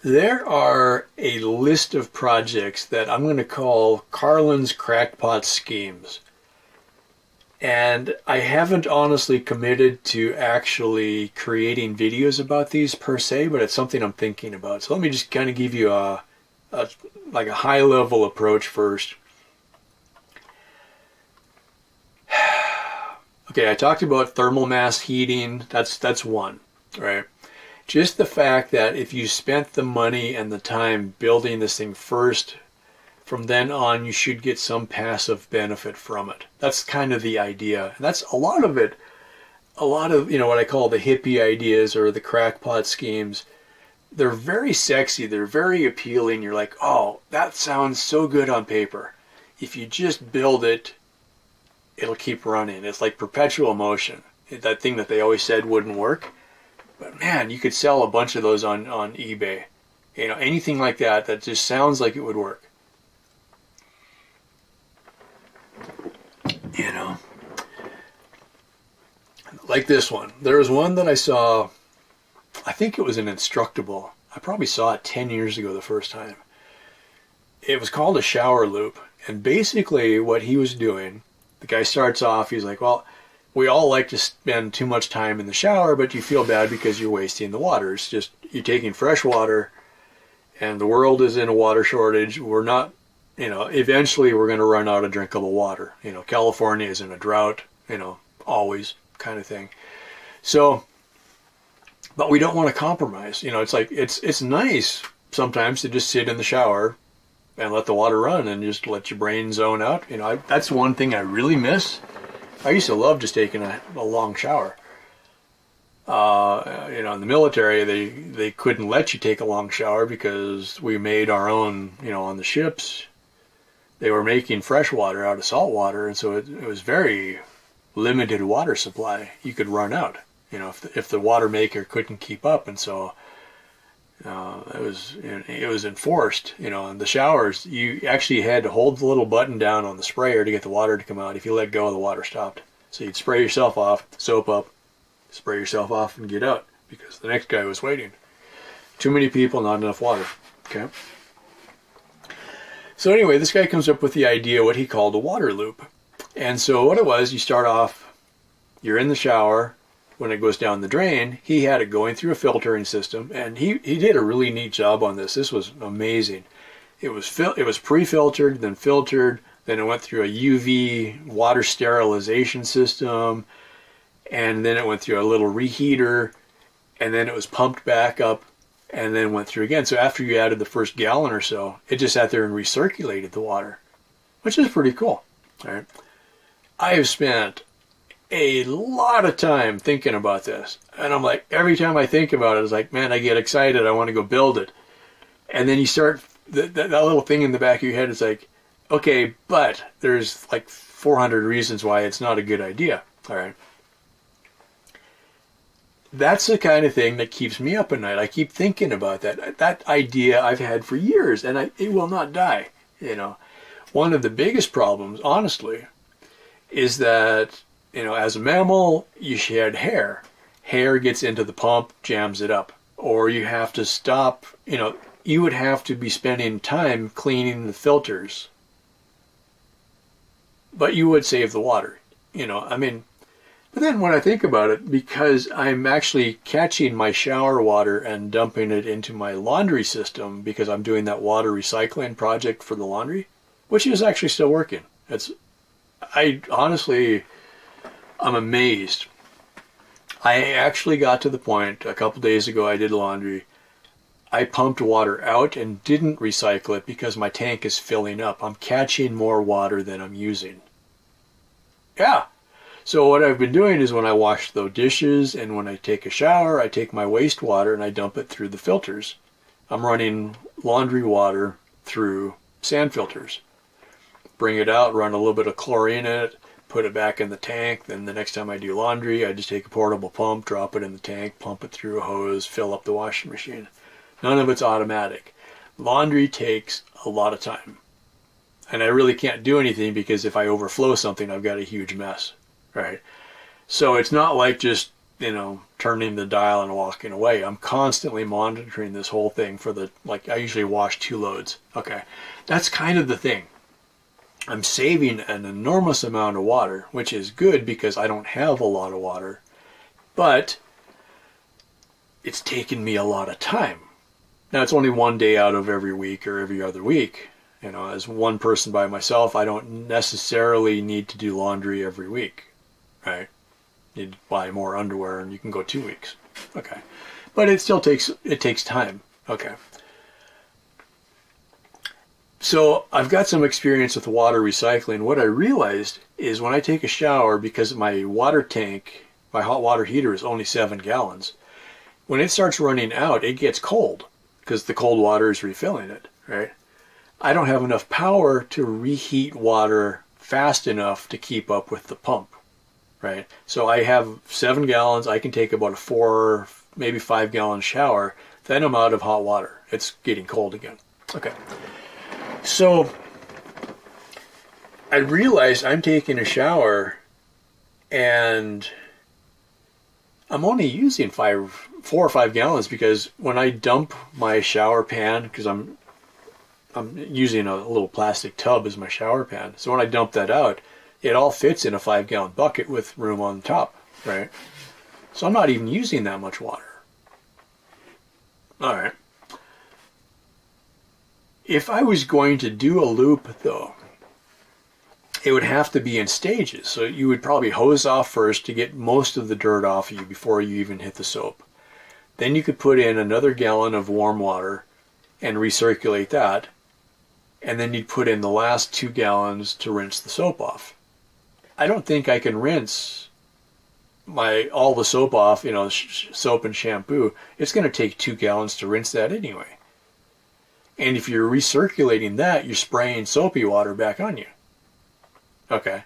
There are a list of projects that I'm going to call Carlin's crackpot schemes. And I haven't honestly committed to actually creating videos about these per se, but it's something I'm thinking about. So let me just kind of give you like a high level approach first. Okay, I talked about thermal mass heating. That's one, right? Just the fact that if you spent the money and the time building this thing first, from then on you should get some passive benefit from it. That's kind of the idea. And that's a lot of it. A lot of, what I call the hippie ideas or the crackpot schemes. They're very sexy. They're very appealing. You're like, oh, that sounds so good on paper. If you just build it, it'll keep running. It's like perpetual motion. That thing that they always said wouldn't work. But man, you could sell a bunch of those on eBay. Anything like that just sounds like it would work. Like this one. There was one that I saw, I think it was an Instructable. I probably saw it 10 years ago the first time. It was called a shower loop. And basically what he was doing, the guy starts off, he's like, well, we all like to spend too much time in the shower, but you feel bad because you're wasting the water. It's just, you're taking fresh water, and the world is in a water shortage. We're not, eventually we're going to run out of drinkable water. California is in a drought, always kind of thing. So, but we don't want to compromise. It's like, it's nice sometimes to just sit in the shower and let the water run and just let your brain zone out. That's one thing I really miss. I used to love just taking a long shower. In the military, they couldn't let you take a long shower because we made our own, on the ships. They were making fresh water out of salt water, and so it was very limited water supply. You could run out, if the water maker couldn't keep up, and so it was enforced. In the showers, you actually had to hold the little button down on the sprayer to get the water to come out. If you let go, the water stopped. So you'd spray yourself off, soap up, spray yourself off, and get out because the next guy was waiting. Too many people, not enough water. Okay. So anyway, this guy comes up with the idea what he called a water loop. And so what it was, you start off, you're in the shower. When it goes down the drain, he had it going through a filtering system, and he did a really neat job on this. This was amazing. It was pre-filtered, then filtered, then it went through a UV water sterilization system, and then it went through a little reheater, and then it was pumped back up, and then went through again. So after you added the first gallon or so, it just sat there and recirculated the water, which is pretty cool. All right. I have spent a lot of time thinking about this, and I'm like, every time I think about it, it's like, man, I get excited. I want to go build it. And then you start, that little thing in the back of your head is like, okay, but there's like 400 reasons why it's not a good idea. All right. That's the kind of thing that keeps me up at night. I keep thinking about that. That idea I've had for years, and it will not die. One of the biggest problems, honestly, is that, as a mammal, you shed hair. Hair gets into the pump, jams it up. Or you have to stop, you would have to be spending time cleaning the filters. But you would save the water, But then when I think about it, because I'm actually catching my shower water and dumping it into my laundry system because I'm doing that water recycling project for the laundry, which is actually still working. I'm amazed. I actually got to the point a couple days ago, I did laundry. I pumped water out and didn't recycle it because my tank is filling up. I'm catching more water than I'm using. Yeah. So what I've been doing is when I wash the dishes and when I take a shower, I take my wastewater and I dump it through the filters. I'm running laundry water through sand filters. Bring it out, run a little bit of chlorine in it, put it back in the tank. Then the next time I do laundry, I just take a portable pump, drop it in the tank, pump it through a hose, fill up the washing machine. None of it's automatic. Laundry takes a lot of time. And I really can't do anything because if I overflow something, I've got a huge mess. Right? So it's not like just, turning the dial and walking away. I'm constantly monitoring this whole thing I usually wash 2 loads. Okay. That's kind of the thing. I'm saving an enormous amount of water, which is good because I don't have a lot of water, but it's taken me a lot of time. Now, it's only 1 day out of every week or every other week. As one person by myself, I don't necessarily need to do laundry every week, right? You need to buy more underwear and you can go 2 weeks. Okay. But it still takes time. Okay. So I've got some experience with water recycling. What I realized is when I take a shower, because my water tank, my hot water heater is only 7 gallons, when it starts running out, it gets cold because the cold water is refilling it, right? I don't have enough power to reheat water fast enough to keep up with the pump, right? So I have 7 gallons. I can take about a 4, maybe 5 gallon shower. Then I'm out of hot water. It's getting cold again. Okay. So I realized I'm taking a shower and I'm only using 4 or 5 gallons because when I dump my shower pan, because I'm using a little plastic tub as my shower pan. So when I dump that out, it all fits in a 5 gallon bucket with room on top, right? So I'm not even using that much water. All right. If I was going to do a loop, though, it would have to be in stages. So you would probably hose off first to get most of the dirt off of you before you even hit the soap. Then you could put in another gallon of warm water and recirculate that. And then you'd put in the last 2 gallons to rinse the soap off. I don't think I can rinse all the soap off, soap and shampoo. It's going to take 2 gallons to rinse that anyway. And if you're recirculating that, you're spraying soapy water back on you. Okay.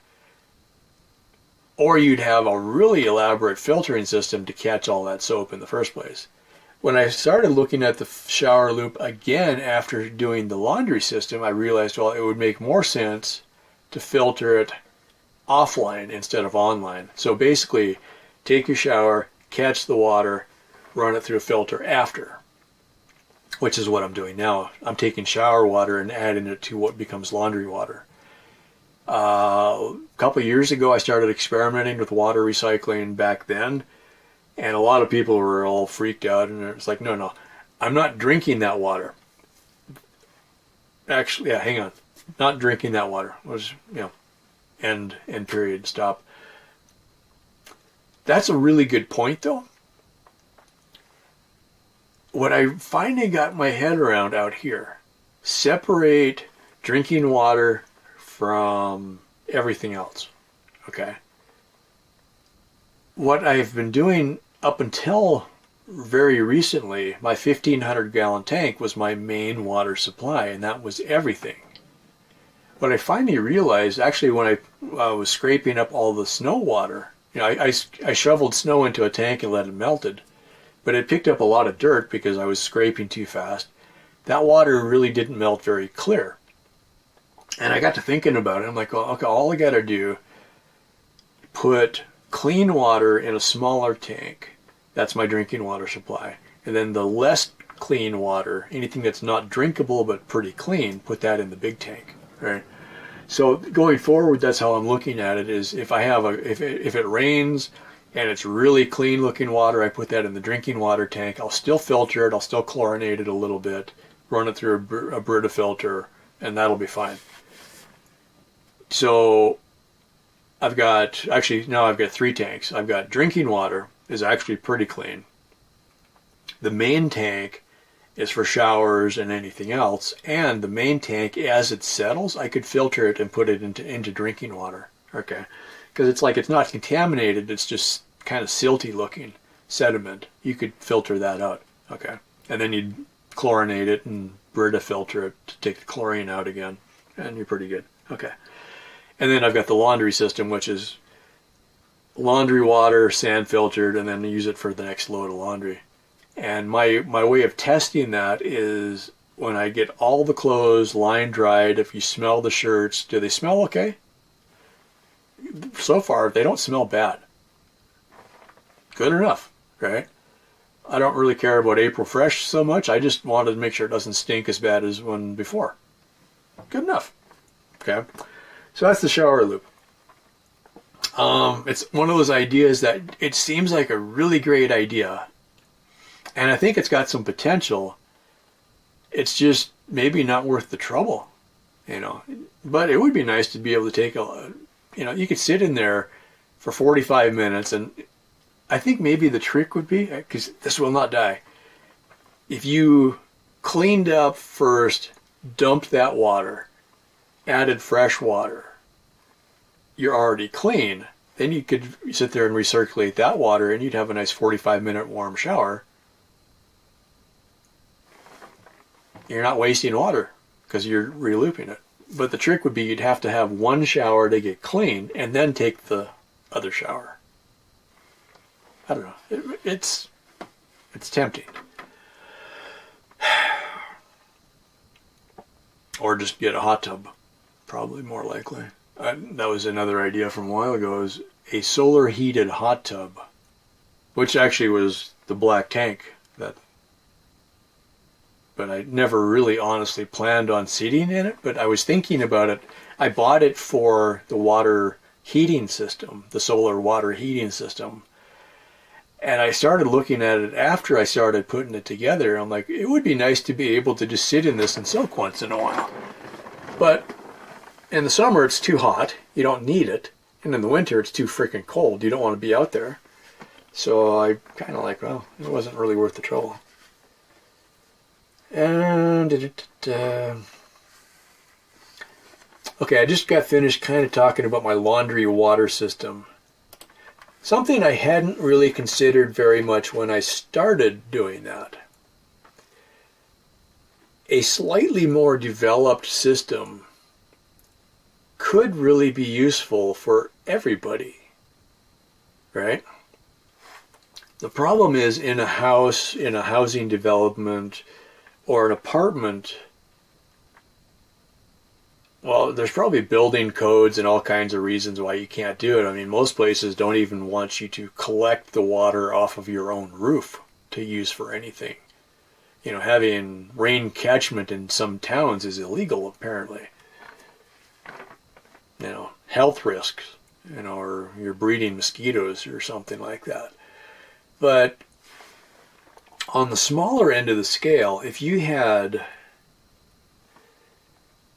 Or you'd have a really elaborate filtering system to catch all that soap in the first place. When I started looking at the shower loop again after doing the laundry system, I realized, well, it would make more sense to filter it offline instead of online. So basically, take your shower, catch the water, run it through a filter after, which is what I'm doing now. I'm taking shower water and adding it to what becomes laundry water. A couple of years ago, I started experimenting with water recycling back then, and a lot of people were all freaked out, and it's like, no, I'm not drinking that water. Actually, yeah, hang on. Not drinking that water. End period, stop. That's a really good point, though. What I finally got my head around out here, separate drinking water from everything else, okay? What I've been doing up until very recently, my 1,500 gallon tank was my main water supply, and that was everything. What I finally realized, actually, when I was scraping up all the snow water, I shoveled snow into a tank and let it melted, but it picked up a lot of dirt because I was scraping too fast. That water really didn't melt very clear. And I got to thinking about it. I'm like, well, okay, all I got to do, put clean water in a smaller tank. That's my drinking water supply. And then the less clean water, anything that's not drinkable but pretty clean, put that in the big tank. Right? So going forward, that's how I'm looking at it. Is if I have if it rains and it's really clean looking water, I put that in the drinking water tank. I'll still filter it. I'll still chlorinate it a little bit, run it through a Brita filter, and that'll be fine. So now I've got 3 tanks. I've got drinking water is actually pretty clean. The main tank is for showers and anything else. And the main tank, as it settles, I could filter it and put it into drinking water. Okay. Because it's not contaminated. It's just kind of silty looking sediment. You could filter that out. Okay. And then you'd chlorinate it and Brita filter it to take the chlorine out again. And you're pretty good. Okay. And then I've got the laundry system, which is laundry water, sand filtered, and then use it for the next load of laundry. And my way of testing that is when I get all the clothes line dried, if you smell the shirts, do they smell okay? So far, they don't smell bad. Good enough, right? I don't really care about April Fresh so much. I just wanted to make sure it doesn't stink as bad as one before. Good enough. Okay. So that's the shower loop. It's one of those ideas that it seems like a really great idea. And I think it's got some potential. It's just maybe not worth the trouble, you know. But it would be nice to be able to take you could sit in there for 45 minutes. And I think maybe the trick would be, because this will not die, if you cleaned up first, dumped that water, added fresh water, you're already clean. Then you could sit there and recirculate that water and you'd have a nice 45-minute warm shower. You're not wasting water because you're relooping it. But the trick would be you'd have to have one shower to get clean and then take the other shower. I don't know. It's tempting. Or just get a hot tub. Probably more likely. That was another idea from a while ago, is a solar heated hot tub, which actually was the black tank but I never really honestly planned on sitting in it, but I was thinking about it. I bought it for the water heating system, the solar water heating system. And I started looking at it after I started putting it together. I'm like, it would be nice to be able to just sit in this and soak once in a while. But in the summer, it's too hot. You don't need it. And in the winter, it's too freaking cold. You don't want to be out there. So I kind of like, well, it wasn't really worth the trouble. And okay, I just got finished kind of talking about my laundry water system. Something I hadn't really considered very much when I started doing that. A slightly more developed system could really be useful for everybody, right? The problem is in a house, in a housing development, or an apartment, well, there's probably building codes and all kinds of reasons why you can't do it. I mean, most places don't even want you to collect the water off of your own roof to use for anything. You know, having rain catchment in some towns is illegal, apparently. You know, health risks, you know, or you're breeding mosquitoes or something like that. But on the smaller end of the scale, if you had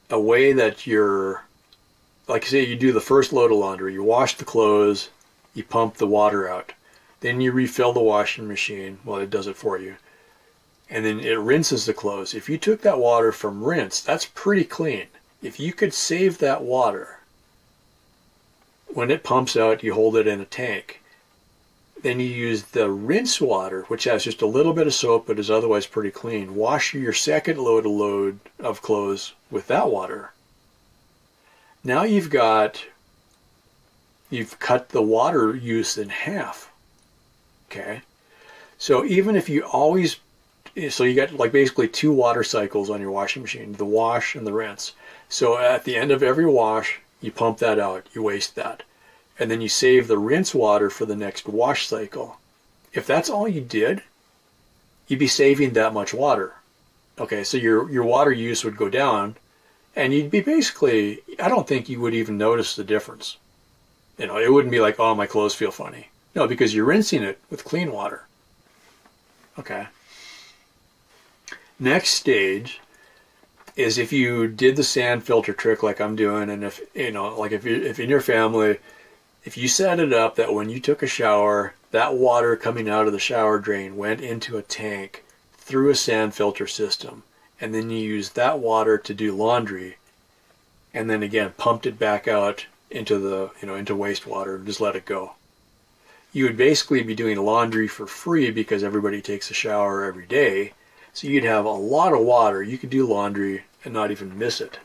a way that you're, like say you do the first load of laundry, you wash the clothes, you pump the water out, then you refill the washing machine, well, it does it for you, and then it rinses the clothes. If you took that water from rinse, that's pretty clean. If you could save that water, when it pumps out, you hold it in a tank. Then you use the rinse water, which has just a little bit of soap but is otherwise pretty clean. Wash your second load of clothes with that water. Now you've cut the water use in half. Okay? So even if you always, so you got like basically 2 water cycles on your washing machine, the wash and the rinse. So at the end of every wash, you pump that out, you waste that. And then you save the rinse water for the next wash cycle. If that's all you did, you'd be saving that much water. Okay, so your water use would go down, and you'd be basically, I don't think you would even notice the difference. You know, it wouldn't be like, oh, my clothes feel funny. No, because you're rinsing it with clean water. Okay. Next stage is if you did the sand filter trick like I'm doing, and if, you know, like if in your family, if you set it up that when you took a shower, that water coming out of the shower drain went into a tank through a sand filter system, and then you used that water to do laundry, and then again pumped it back out into the, you know, into wastewater and just let it go. You would basically be doing laundry for free because everybody takes a shower every day, so you'd have a lot of water. You could do laundry and not even miss it,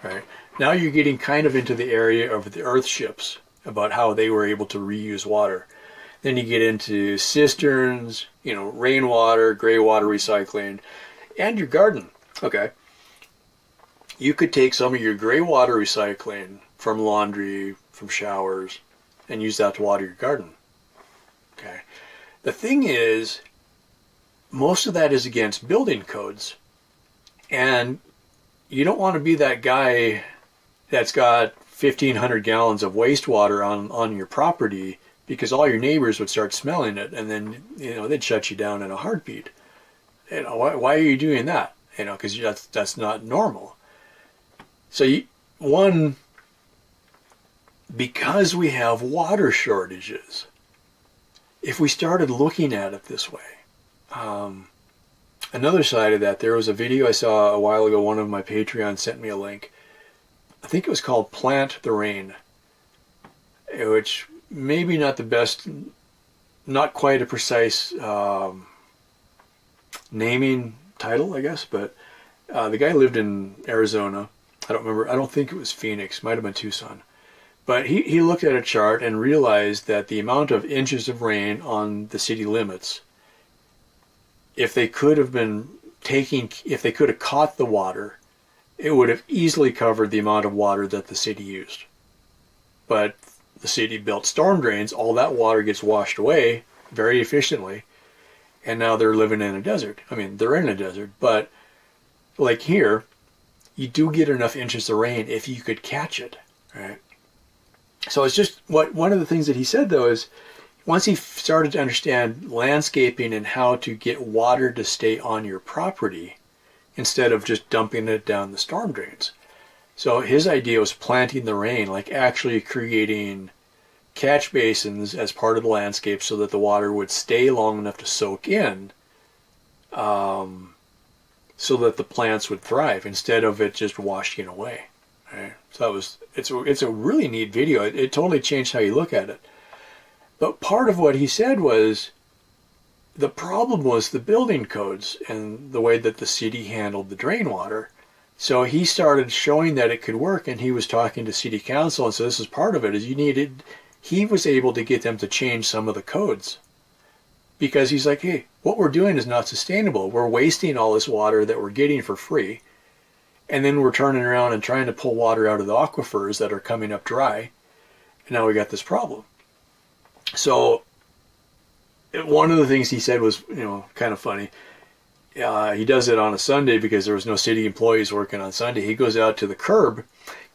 right? Now you're getting kind of into the area of the earth ships, about how they were able to reuse water. Then you get into cisterns, you know, rainwater, gray water recycling, and your garden. Okay. You could take some of your gray water recycling from laundry, from showers, and use that to water your garden. Okay. The thing is, most of that is against building codes. And you don't want to be that guy that's got 1,500 gallons of wastewater on your property, because all your neighbors would start smelling it, and then, they'd shut you down in a heartbeat. Why are you doing that? Because that's not normal. So because we have water shortages, if we started looking at it this way, another side of that, there was a video I saw a while ago. One of my Patreons sent me a link. I think it was called Plant the Rain, which maybe not the best, not quite a precise naming title, I guess, but the guy lived in Arizona. I don't remember. I don't think it was Phoenix. Might have been Tucson. But he looked at a chart and realized that the amount of inches of rain on the city limits, if they could have caught the water, it would have easily covered the amount of water that the city used. But the city built storm drains, all that water gets washed away very efficiently, and now they're living in a desert. I mean, they're in a desert, but like here, you do get enough inches of rain if you could catch it, right? So it's just one of the things that he said, though, is once he started to understand landscaping and how to get water to stay on your property instead of just dumping it down the storm drains. So his idea was planting the rain, like actually creating catch basins as part of the landscape so that the water would stay long enough to soak in, so that the plants would thrive instead of it just washing away. Right? So it's a really neat video. It totally changed how you look at it. But part of what he said was the problem was the building codes and the way that the city handled the drain water. So he started showing that it could work, and he was talking to city council, and so this is part of it, is he was able to get them to change some of the codes. Because he's like, hey, what we're doing is not sustainable. We're wasting all this water that we're getting for free, and then we're turning around and trying to pull water out of the aquifers that are coming up dry, and now we got this problem. So one of the things he said was, kind of funny. He does it on a Sunday because there was no city employees working on Sunday. He goes out to the curb,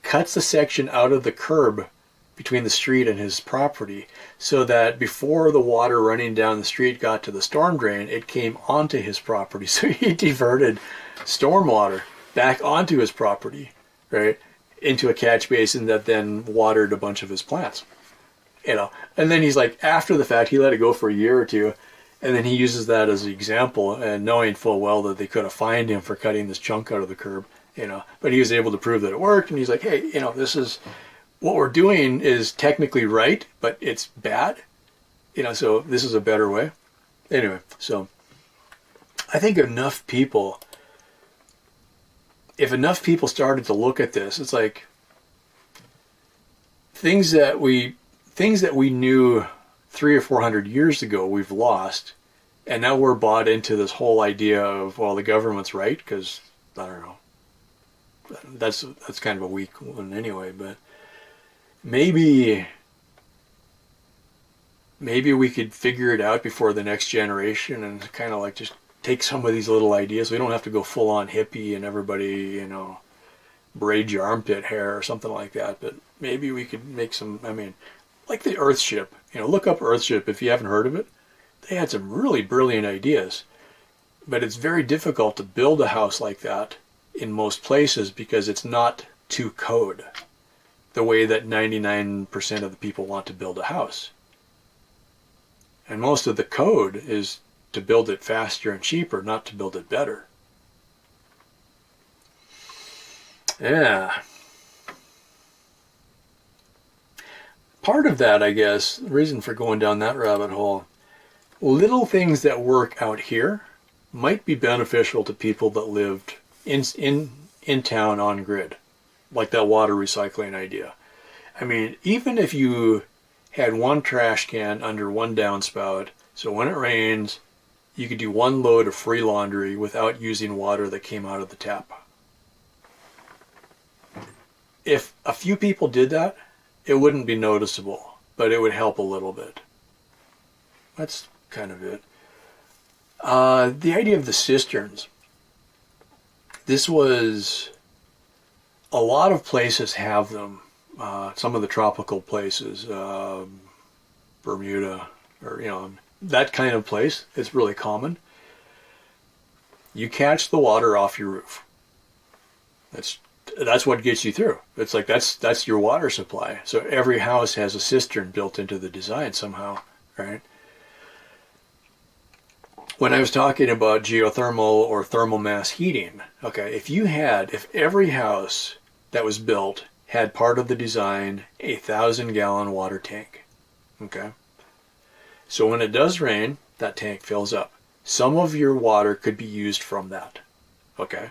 cuts a section out of the curb between the street and his property, so that before the water running down the street got to the storm drain, it came onto his property. So he diverted storm water back onto his property, right, into a catch basin that then watered a bunch of his plants. And then he's like, after the fact, he let it go for a year or two, and then he uses that as an example, and knowing full well that they could have fined him for cutting this chunk out of the curb, but he was able to prove that it worked, and he's like, hey, this is what we're doing is technically right, but it's bad, so this is a better way. Anyway, so I think if enough people started to look at this, it's like things that we knew 300 or 400 years ago we've lost, and now we're bought into this whole idea of, well, the government's right, because I don't know, that's kind of a weak one anyway, but maybe we could figure it out before the next generation and kind of like just take some of these little ideas. We don't have to go full on hippie and everybody, braid your armpit hair or something like that, but maybe we could make some, like the Earthship. Look up Earthship if you haven't heard of it. They had some really brilliant ideas, but it's very difficult to build a house like that in most places because it's not to code the way that 99% of the people want to build a house. And most of the code is to build it faster and cheaper, not to build it better. Yeah. Part of that, I guess, the reason for going down that rabbit hole, little things that work out here might be beneficial to people that lived in town on grid, like that water recycling idea. Even if you had one trash can under one downspout, so when it rains, you could do one load of free laundry without using water that came out of the tap. If a few people did that, it wouldn't be noticeable, but it would help a little bit. That's kind of it. The idea of the cisterns. This was, a lot of places have them. Some of the tropical places, Bermuda, or that kind of place. It's really common. You catch the water off your roof. That's what gets you through. It's like that's your water supply. So every house has a cistern built into the design somehow, right? When I was talking about geothermal or thermal mass heating, okay, if every house that was built had part of the design a 1,000-gallon water tank, okay? So when it does rain, that tank fills up. Some of your water could be used from that, okay?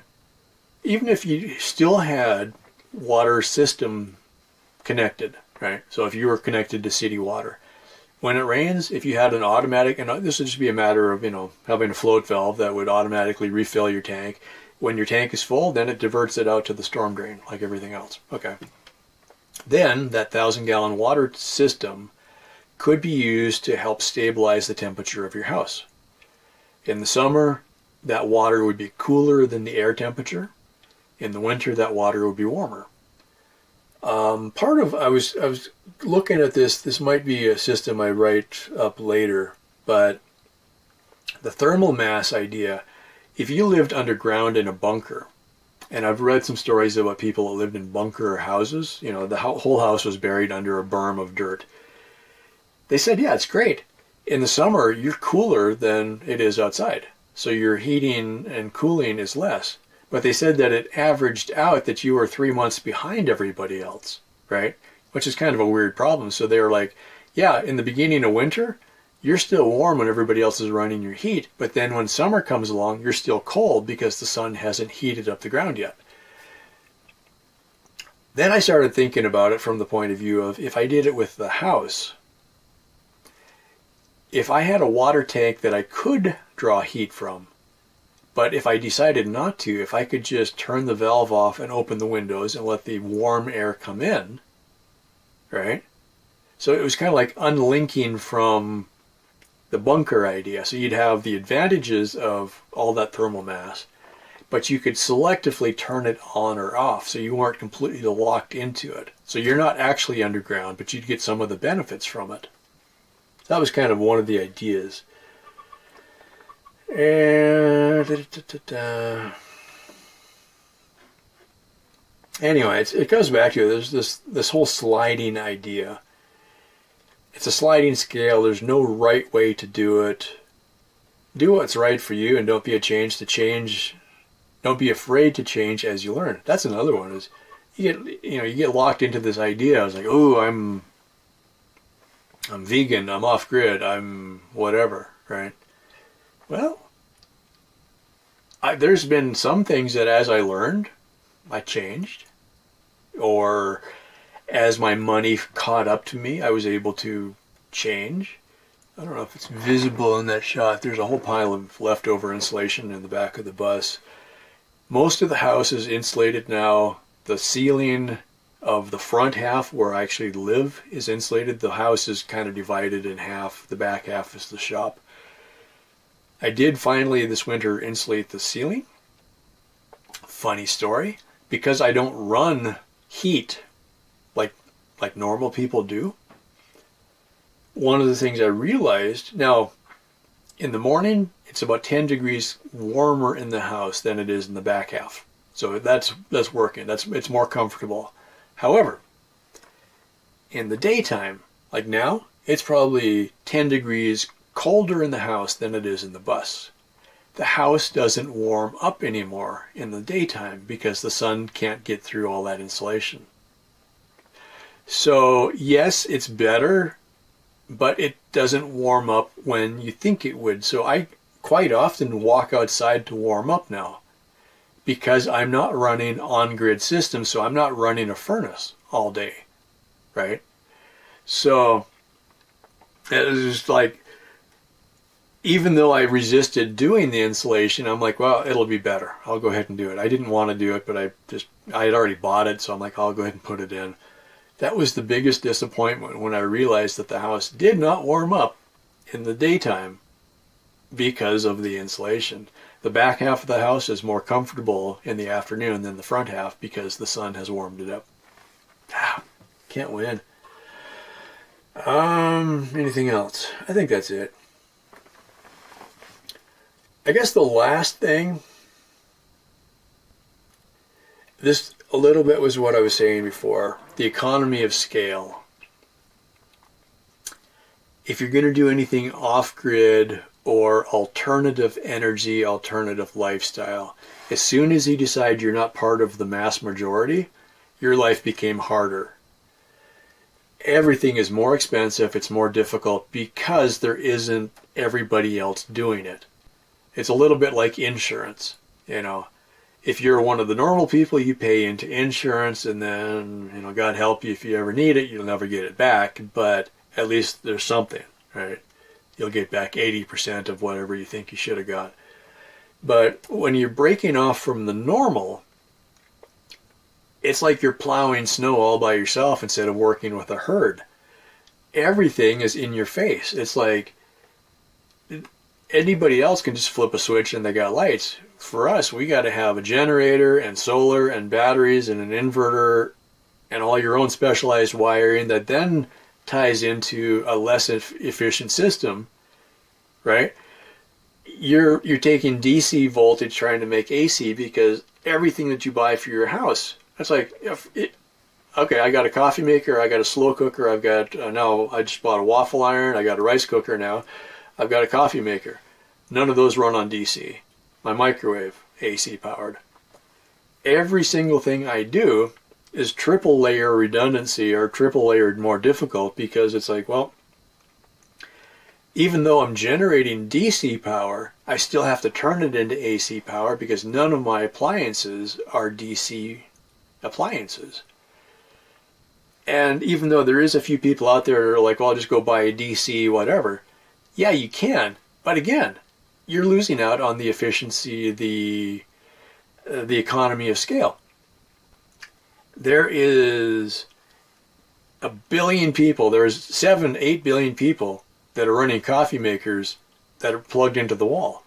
Even if you still had water system connected, right? So if you were connected to city water, when it rains, if you had an automatic, and this would just be a matter of, having a float valve that would automatically refill your tank. When your tank is full, then it diverts it out to the storm drain, like everything else. Okay. Then that 1,000-gallon water system could be used to help stabilize the temperature of your house. In the summer, that water would be cooler than the air temperature. In the winter, that water would be warmer. I was looking at this. This might be a system I write up later, but the thermal mass idea. If you lived underground in a bunker, and I've read some stories about people that lived in bunker houses. The whole house was buried under a berm of dirt. They said, yeah, it's great. In the summer, you're cooler than it is outside, so your heating and cooling is less. But they said that it averaged out that you were 3 months behind everybody else, right? Which is kind of a weird problem. So they were like, yeah, in the beginning of winter, you're still warm when everybody else is running your heat. But then when summer comes along, you're still cold because the sun hasn't heated up the ground yet. Then I started thinking about it from the point of view of, if I did it with the house, if I had a water tank that I could draw heat from, but if I decided not to, if I could just turn the valve off and open the windows and let the warm air come in, right? So it was kind of like unlinking from the bunker idea. So you'd have the advantages of all that thermal mass, but you could selectively turn it on or off so you weren't completely locked into it. So you're not actually underground, but you'd get some of the benefits from it. That was kind of one of the ideas. And anyway, it goes back to, there's this whole sliding idea. It's a sliding scale. There's no right way to do it. Do what's right for you, and don't be Don't be afraid to change as you learn. That's another one. Is you get locked into this idea. I was like, oh, I'm vegan. I'm off grid. I'm whatever, right? Well, there's been some things that as I learned, I changed. Or as my money caught up to me, I was able to change. I don't know if it's visible in that shot. There's a whole pile of leftover insulation in the back of the bus. Most of the house is insulated now. The ceiling of the front half where I actually live is insulated. The house is kind of divided in half. The back half is the shop. I did finally this winter insulate the ceiling. Funny story. Because I don't run heat like normal people do. One of the things I realized, now in the morning it's about 10 degrees warmer in the house than it is in the back half. So that's working. It's more comfortable. However, in the daytime, like now, it's probably 10 degrees colder in the house than it is in the bus. The house doesn't warm up anymore in the daytime because the sun can't get through all that insulation. So yes, it's better, but it doesn't warm up when you think it would. So I quite often walk outside to warm up now because I'm not running on-grid systems, so I'm not running a furnace all day, right? So it was just like, even though I resisted doing the insulation, I'm like, well, it'll be better. I'll go ahead and do it. I didn't want to do it, but I had already bought it, so I'm like, I'll go ahead and put it in. That was the biggest disappointment when I realized that the house did not warm up in the daytime because of the insulation. The back half of the house is more comfortable in the afternoon than the front half because the sun has warmed it up. Can't win. Anything else? I think that's it. I guess the last thing, this a little bit was what I was saying before, the economy of scale. If you're going to do anything off-grid or alternative energy, alternative lifestyle, as soon as you decide you're not part of the mass majority, your life became harder. Everything is more expensive, it's more difficult because there isn't everybody else doing it. It's a little bit like insurance, you know. If you're one of the normal people, you pay into insurance and then, you know, God help you if you ever need it, you'll never get it back, but at least there's something, right? You'll get back 80% of whatever you think you should have got. But when you're breaking off from the normal, it's like you're plowing snow all by yourself instead of working with a herd. Everything is in your face. It's like anybody else can just flip a switch and they got lights. For us, we got to have a generator and solar and batteries and an inverter and all your own specialized wiring that then ties into a less efficient system, right? You're taking DC voltage trying to make AC because everything that you buy for your house, it's like, okay, I got a coffee maker, I got a slow cooker, I've got, now I just bought a waffle iron, I got a rice cooker now, I've got a coffee maker. None of those run on DC. My microwave, AC powered. Every single thing I do is triple layer redundancy or triple layered more difficult because it's like, well, even though I'm generating DC power, I still have to turn it into AC power because none of my appliances are DC appliances. And even though there is a few people out there that are like, well, I'll just go buy a DC whatever. Yeah, you can. But again, you're losing out on the efficiency, the economy of scale. There is a billion people, there's 7-8 billion people that are running coffee makers that are plugged into the wall.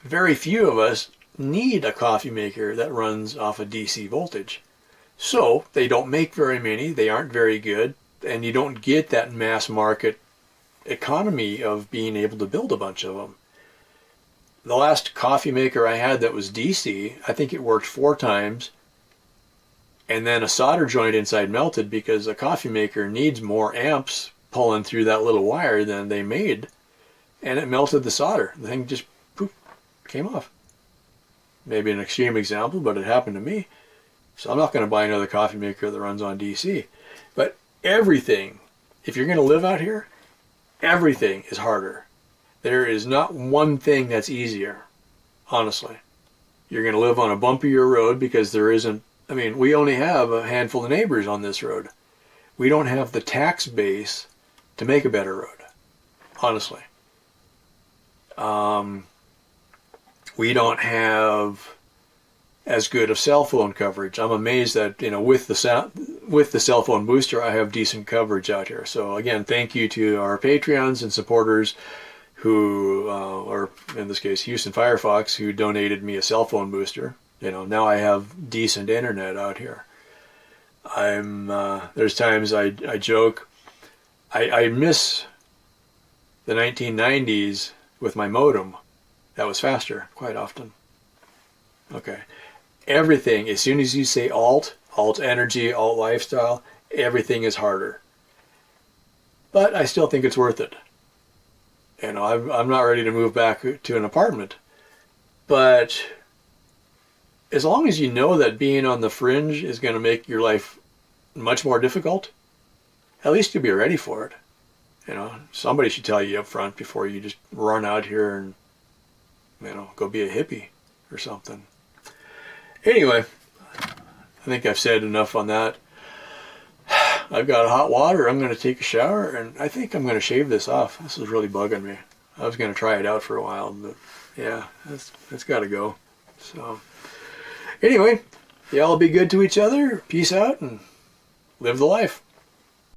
Very few of us need a coffee maker that runs off of DC voltage. So they don't make very many, they aren't very good, and you don't get that mass market economy of being able to build a bunch of them. The last coffee maker I had that was DC, I think it worked 4 times, and then a solder joint inside melted because a coffee maker needs more amps pulling through that little wire than they made, and it melted the solder. The thing just poof, came off. Maybe an extreme example, but it happened to me. So I'm not going to buy another coffee maker that runs on DC. But everything, if you're going to live out here, everything is harder. There is not one thing that's easier, honestly. You're going to live on a bumpier road because there isn't, I mean, we only have a handful of neighbors on this road. We don't have the tax base to make a better road, honestly. We don't have as good of cell phone coverage. I'm amazed that, you know, with the cell phone booster, I have decent coverage out here. So again, thank you to our Patreons and supporters who, or in this case, Houston Firefox, who donated me a cell phone booster. You know, now I have decent internet out here. There's times I joke, I miss the 1990s with my modem. That was faster quite often. Okay. Everything, as soon as you say alt energy, alt lifestyle, everything is harder. But I still think it's worth it. You know, I'm not ready to move back to an apartment. But as long as you know that being on the fringe is going to make your life much more difficult, at least you'll be ready for it. You know, somebody should tell you up front before you just run out here and, you know, go be a hippie or something. Anyway, I think I've said enough on that. I've got hot water. I'm going to take a shower, and I think I'm going to shave this off. This is really bugging me. I was going to try it out for a while, but yeah, that's got to go. So anyway, y'all be good to each other. Peace out and live the life.